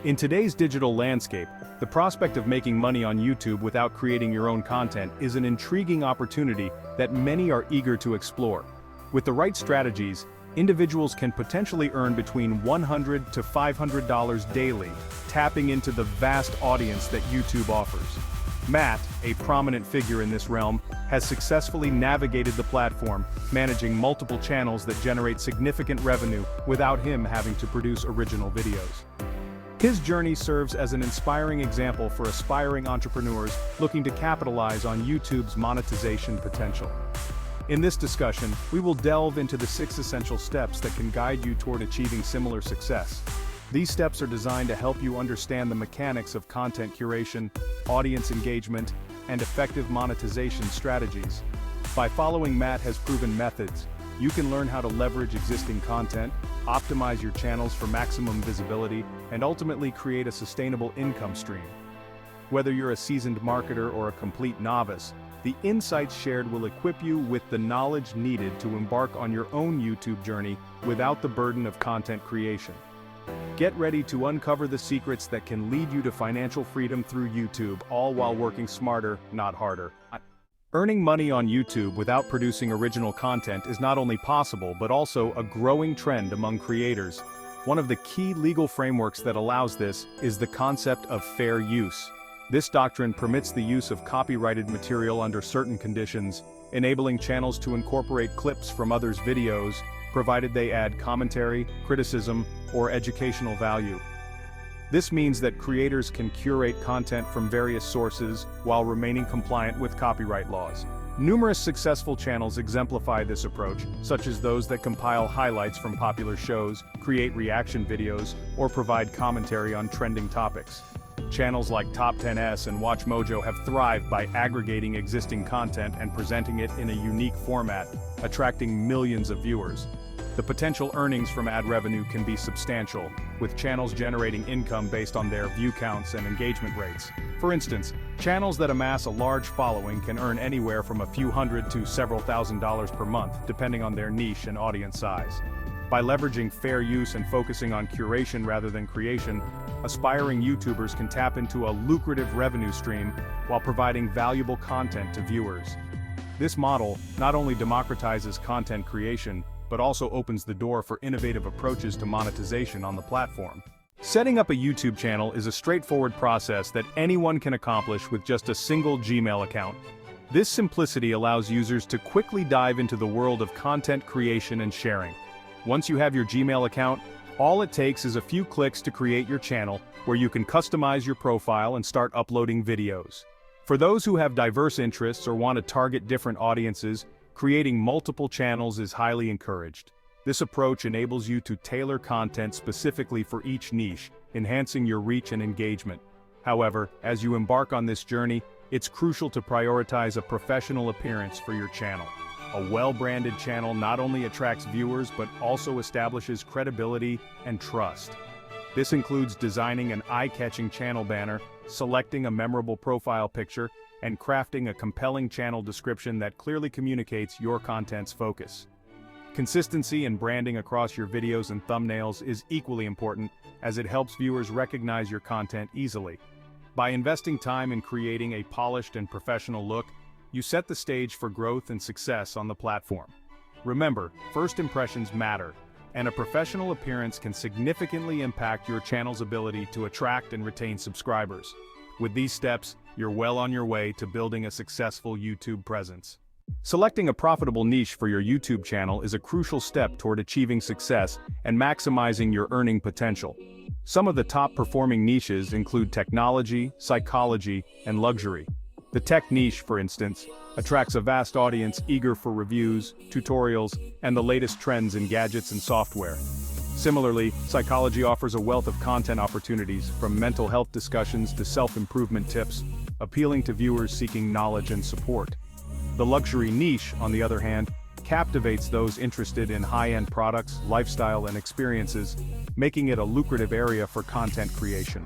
In today's digital landscape, the prospect of making money on YouTube without creating your own content is an intriguing opportunity that many are eager to explore. With the right strategies, individuals can potentially earn between $100 to $500 daily, tapping into the vast audience that YouTube offers. Matt, a prominent figure in this realm, has successfully navigated the platform, managing multiple channels that generate significant revenue without him having to produce original videos. His journey serves as an inspiring example for aspiring entrepreneurs looking to capitalize on YouTube's monetization potential. In this discussion, we will delve into the 6 essential steps that can guide you toward achieving similar success. These steps are designed to help you understand the mechanics of content curation, audience engagement, and effective monetization strategies. By following Matt has proven methods, you can learn how to leverage existing content, optimize your channels for maximum visibility, and ultimately create a sustainable income stream. Whether you're a seasoned marketer or a complete novice, the insights shared will equip you with the knowledge needed to embark on your own YouTube journey without the burden of content creation. Get ready to uncover the secrets that can lead you to financial freedom through YouTube, all while working smarter, not harder. Earning money on YouTube without producing original content is not only possible but also a growing trend among creators. One of the key legal frameworks that allows this is the concept of fair use. This doctrine permits the use of copyrighted material under certain conditions, enabling channels to incorporate clips from others' videos, provided they add commentary, criticism, or educational value. This means that creators can curate content from various sources while remaining compliant with copyright laws. Numerous successful channels exemplify this approach, such as those that compile highlights from popular shows, create reaction videos, or provide commentary on trending topics. Channels like Top 10s and WatchMojo have thrived by aggregating existing content and presenting it in a unique format, attracting millions of viewers. The potential earnings from ad revenue can be substantial, with channels generating income based on their view counts and engagement rates. For instance, channels that amass a large following can earn anywhere from a few hundred to several $1,000s per month, depending on their niche and audience size. By leveraging fair use and focusing on curation rather than creation, aspiring YouTubers can tap into a lucrative revenue stream while providing valuable content to viewers. This model not only democratizes content creation, but also opens the door for innovative approaches to monetization on the platform. Setting up a YouTube channel is a straightforward process that anyone can accomplish with just a single Gmail account. This simplicity allows users to quickly dive into the world of content creation and sharing. Once you have your Gmail account, all it takes is a few clicks to create your channel, where you can customize your profile and start uploading videos. For those who have diverse interests or want to target different audiences, creating multiple channels is highly encouraged. This approach enables you to tailor content specifically for each niche, enhancing your reach and engagement. However, as you embark on this journey, it's crucial to prioritize a professional appearance for your channel. A well-branded channel not only attracts viewers but also establishes credibility and trust. This includes designing an eye-catching channel banner, selecting a memorable profile picture, and crafting a compelling channel description that clearly communicates your content's focus. Consistency and branding across your videos and thumbnails is equally important, as it helps viewers recognize your content easily. By investing time in creating a polished and professional look, you set the stage for growth and success on the platform. Remember, first impressions matter, and a professional appearance can significantly impact your channel's ability to attract and retain subscribers. With these steps, you're well on your way to building a successful YouTube presence. Selecting a profitable niche for your YouTube channel is a crucial step toward achieving success and maximizing your earning potential. Some of the top-performing niches include technology, psychology, and luxury. The tech niche, for instance, attracts a vast audience eager for reviews, tutorials, and the latest trends in gadgets and software. Similarly, psychology offers a wealth of content opportunities, from mental health discussions to self-improvement tips, appealing to viewers seeking knowledge and support. The luxury niche, on the other hand, captivates those interested in high-end products, lifestyle, and experiences, making it a lucrative area for content creation.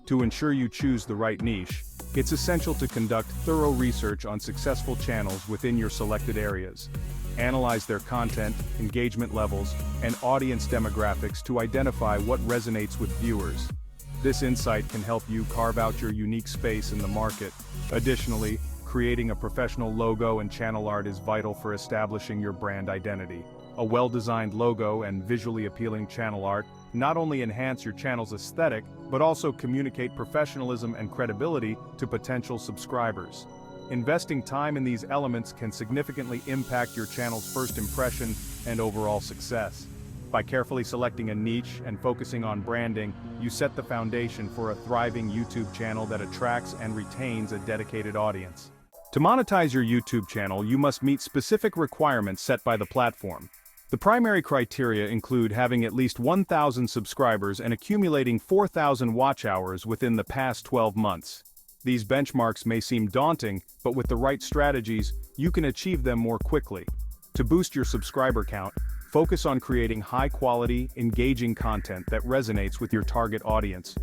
To ensure you choose the right niche, it's essential to conduct thorough research on successful channels within your selected areas. Analyze their content, engagement levels, and audience demographics to identify what resonates with viewers. This insight can help you carve out your unique space in the market. Additionally, creating a professional logo and channel art is vital for establishing your brand identity. A well-designed logo and visually appealing channel art not only enhance your channel's aesthetic, but also communicate professionalism and credibility to potential subscribers. Investing time in these elements can significantly impact your channel's first impression and overall success. By carefully selecting a niche and focusing on branding, you set the foundation for a thriving YouTube channel that attracts and retains a dedicated audience. To monetize your YouTube channel, you must meet specific requirements set by the platform. The primary criteria include having at least 1,000 subscribers and accumulating 4,000 watch hours within the past 12 months. These benchmarks may seem daunting, but with the right strategies, you can achieve them more quickly. To boost your subscriber count, focus on creating high-quality, engaging content that resonates with your target audience.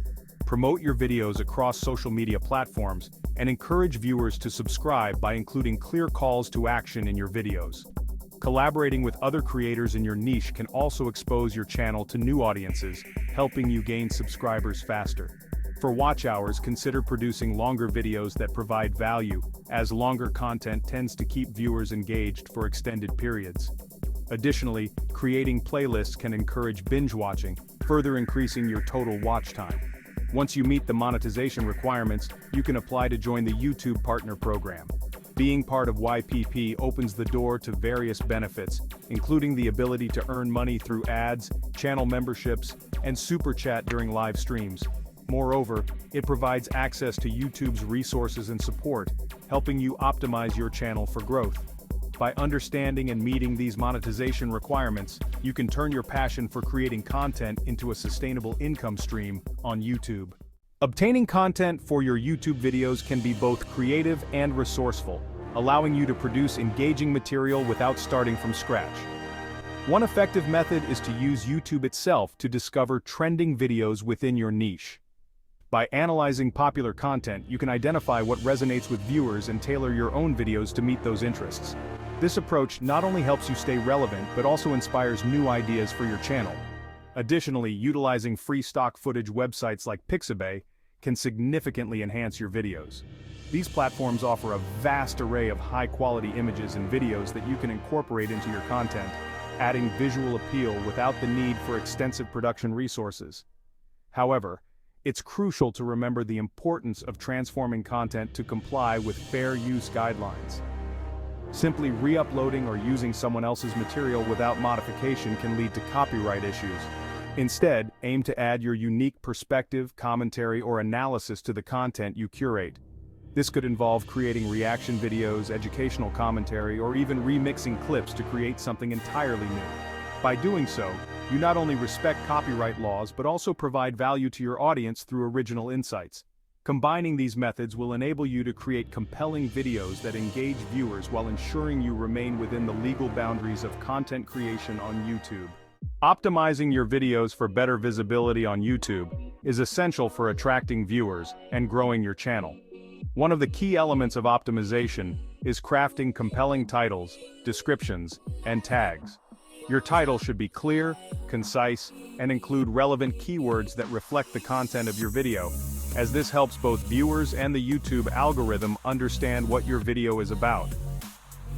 Promote your videos across social media platforms and encourage viewers to subscribe by including clear calls to action in your videos. Collaborating with other creators in your niche can also expose your channel to new audiences, helping you gain subscribers faster. For watch hours, consider producing longer videos that provide value, as longer content tends to keep viewers engaged for extended periods. Additionally, creating playlists can encourage binge watching, further increasing your total watch time. Once you meet the monetization requirements, you can apply to join the YouTube Partner Program. Being part of YPP opens the door to various benefits, including the ability to earn money through ads, channel memberships, and super chat during live streams. Moreover, it provides access to YouTube's resources and support, helping you optimize your channel for growth. By understanding and meeting these monetization requirements, you can turn your passion for creating content into a sustainable income stream on YouTube. Obtaining content for your YouTube videos can be both creative and resourceful, allowing you to produce engaging material without starting from scratch. One effective method is to use YouTube itself to discover trending videos within your niche. By analyzing popular content, you can identify what resonates with viewers and tailor your own videos to meet those interests. This approach not only helps you stay relevant, but also inspires new ideas for your channel. Additionally, utilizing free stock footage websites like Pixabay can significantly enhance your videos. These platforms offer a vast array of high-quality images and videos that you can incorporate into your content, adding visual appeal without the need for extensive production resources. However, it's crucial to remember the importance of transforming content to comply with fair use guidelines. Simply re-uploading or using someone else's material without modification can lead to copyright issues. Instead, aim to add your unique perspective, commentary, or analysis to the content you curate. This could involve creating reaction videos, educational commentary, or even remixing clips to create something entirely new. By doing so, you not only respect copyright laws but also provide value to your audience through original insights. Combining these methods will enable you to create compelling videos that engage viewers while ensuring you remain within the legal boundaries of content creation on YouTube. Optimizing your videos for better visibility on YouTube is essential for attracting viewers and growing your channel. One of the key elements of optimization is crafting compelling titles, descriptions, and tags. Your title should be clear, concise, and include relevant keywords that reflect the content of your video, as this helps both viewers and the YouTube algorithm understand what your video is about.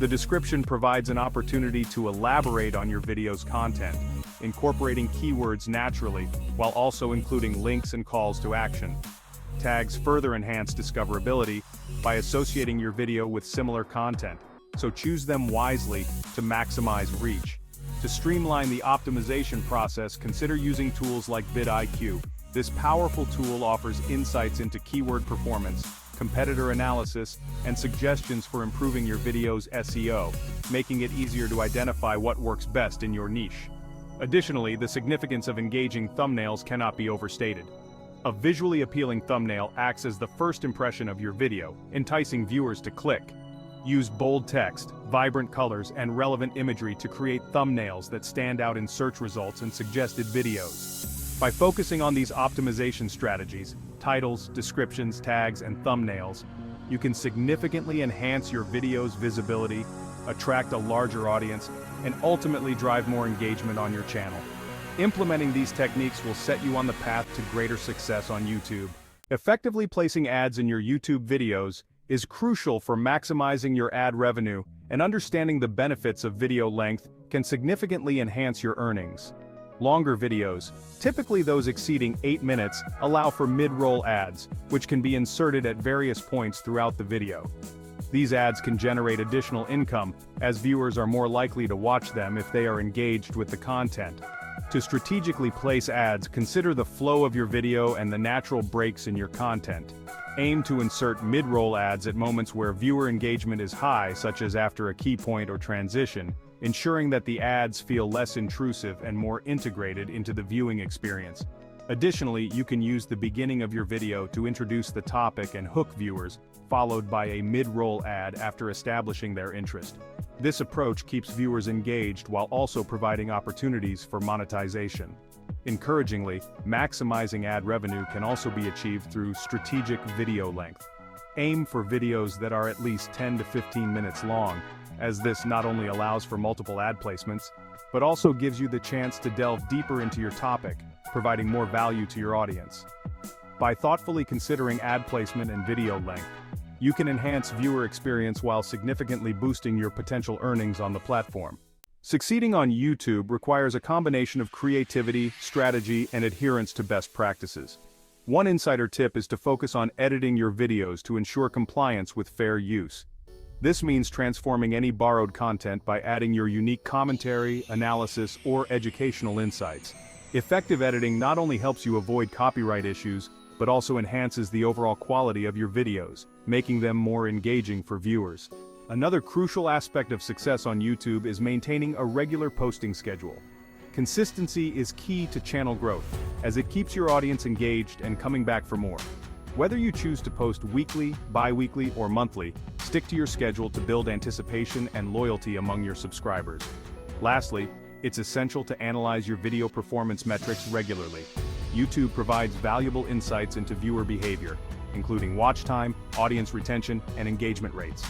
The description provides an opportunity to elaborate on your video's content, incorporating keywords naturally, while also including links and calls to action. Tags further enhance discoverability by associating your video with similar content, so choose them wisely to maximize reach. To streamline the optimization process, consider using tools like VidIQ. This powerful tool offers insights into keyword performance, competitor analysis, and suggestions for improving your video's SEO, making it easier to identify what works best in your niche. Additionally, the significance of engaging thumbnails cannot be overstated. A visually appealing thumbnail acts as the first impression of your video, enticing viewers to click. Use bold text, vibrant colors, and relevant imagery to create thumbnails that stand out in search results and suggested videos. By focusing on these optimization strategies, titles, descriptions, tags, and thumbnails, you can significantly enhance your video's visibility, attract a larger audience, and ultimately drive more engagement on your channel. Implementing these techniques will set you on the path to greater success on YouTube. Effectively placing ads in your YouTube videos is crucial for maximizing your ad revenue, and understanding the benefits of video length can significantly enhance your earnings. Longer videos, typically those exceeding 8 minutes, allow for mid-roll ads, which can be inserted at various points throughout the video. These ads can generate additional income, as viewers are more likely to watch them if they are engaged with the content. To strategically place ads, consider the flow of your video and the natural breaks in your content. Aim to insert mid-roll ads at moments where viewer engagement is high, such as after a key point or transition, ensuring that the ads feel less intrusive and more integrated into the viewing experience. Additionally, you can use the beginning of your video to introduce the topic and hook viewers, followed by a mid-roll ad after establishing their interest. This approach keeps viewers engaged while also providing opportunities for monetization. Encouragingly, maximizing ad revenue can also be achieved through strategic video length. Aim for videos that are at least 10 to 15 minutes long, as this not only allows for multiple ad placements, but also gives you the chance to delve deeper into your topic, providing more value to your audience. By thoughtfully considering ad placement and video length, you can enhance viewer experience while significantly boosting your potential earnings on the platform. Succeeding on YouTube requires a combination of creativity, strategy, and adherence to best practices. One insider tip is to focus on editing your videos to ensure compliance with fair use. This means transforming any borrowed content by adding your unique commentary, analysis, or educational insights. Effective editing not only helps you avoid copyright issues, but also enhances the overall quality of your videos, making them more engaging for viewers. Another crucial aspect of success on YouTube is maintaining a regular posting schedule. Consistency is key to channel growth, as it keeps your audience engaged and coming back for more. Whether you choose to post weekly, bi-weekly, or monthly, stick to your schedule to build anticipation and loyalty among your subscribers. Lastly, it's essential to analyze your video performance metrics regularly. YouTube provides valuable insights into viewer behavior, including watch time, audience retention, and engagement rates.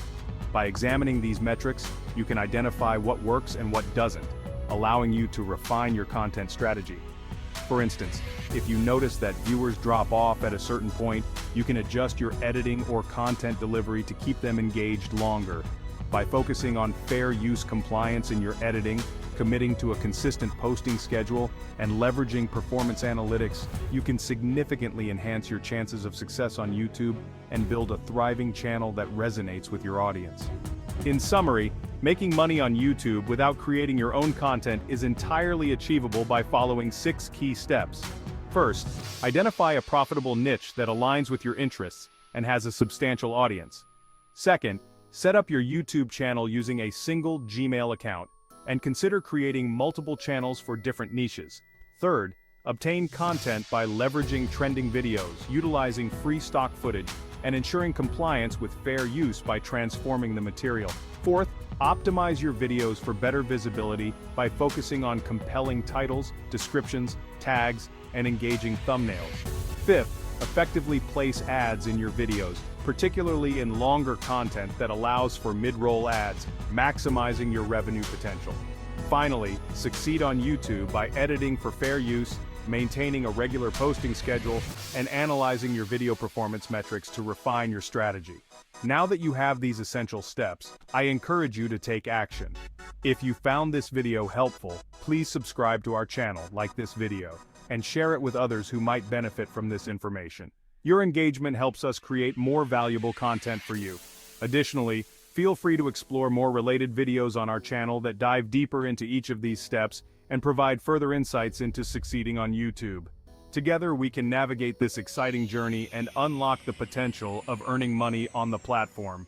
By examining these metrics, you can identify what works and what doesn't, allowing you to refine your content strategy. For instance, if you notice that viewers drop off at a certain point, you can adjust your editing or content delivery to keep them engaged longer. By focusing on fair use compliance in your editing, committing to a consistent posting schedule, and leveraging performance analytics, you can significantly enhance your chances of success on YouTube and build a thriving channel that resonates with your audience. In summary, making money on YouTube without creating your own content is entirely achievable by following 6 key steps. First, identify a profitable niche that aligns with your interests and has a substantial audience. Second, set up your YouTube channel using a single Gmail account, and consider creating multiple channels for different niches. Third, obtain content by leveraging trending videos, utilizing free stock footage, and ensuring compliance with fair use by transforming the material. Fourth, optimize your videos for better visibility by focusing on compelling titles, descriptions, tags, and engaging thumbnails. Fifth, effectively place ads in your videos, particularly in longer content that allows for mid-roll ads, maximizing your revenue potential. Finally, succeed on YouTube by editing for fair use, maintaining a regular posting schedule, and analyzing your video performance metrics to refine your strategy. Now that you have these essential steps, I encourage you to take action. If you found this video helpful, please subscribe to our channel, like this video, and share it with others who might benefit from this information. Your engagement helps us create more valuable content for you. Additionally, feel free to explore more related videos on our channel that dive deeper into each of these steps and provide further insights into succeeding on YouTube. Together we can navigate this exciting journey and unlock the potential of earning money on the platform.